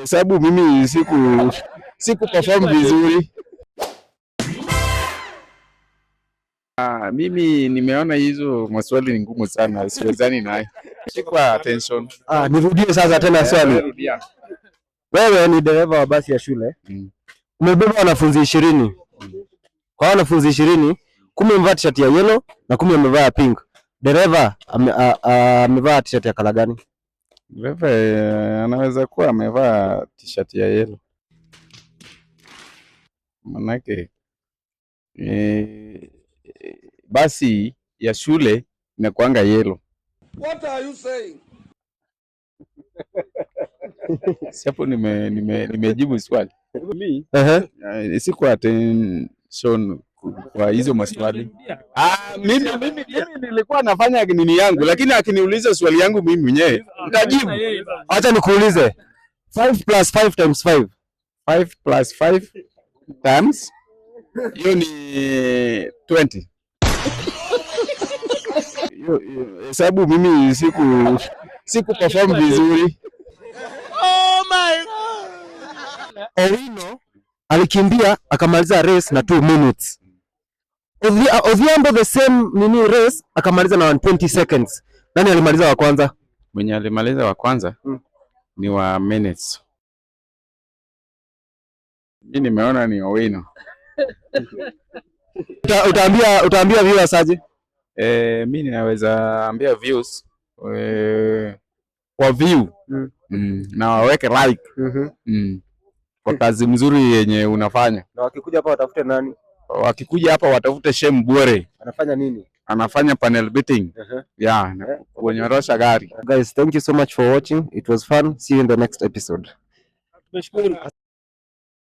Sababu mimi siku perform vizuri. Mimi nimeona hizo maswali ni ngumu sana, siwezani naye. Chukua attention. Nirudie sasa tena swali. Wewe ni dereva wa basi ya shule. Umebeba wanafunzi 20. Kwa wanafunzi 20, 10 wamevaa t-shirt ya yellow na 10 wamevaa pink. Dereva amevaa t-shirt ya kala gani? Dereva anaweza kuwa amevaa t-shirt ya yellow. Manake basi ya shule inakuanga yellow. What are you saying? Sipo nimejibu swali. Siku attention kwa hizo maswali. Mimi nilikuwa nafanya nini yangu, lakini akiniuliza swali yangu mimi mwenyewe nitajibu. Acha nikuulize. 5 plus 5 times 5. 5 plus 5 times hiyo ni 20. Sababu mimi siku perform vizuri. Oh my God. Owino alikimbia akamaliza race na 2 minutes. Odhiambo the same race akamaliza na 20 seconds. Nani alimaliza wa kwanza? Mwenye alimaliza wa kwanza ni wa minutes. Mimi nimeona ni Owino. Utaambia viewers aje? Mimi ninaweza ambia views kwa view na waweke like kwa kazi mzuri yenye unafanya. Na wakikuja hapa watafute nani? Wakikuja hapa watafute Shem Bwere. Anafanya nini? Anafanya panel beating. Kunyorosha gari. Guys, thank you so much for watching. It was fun. See you in the next episode.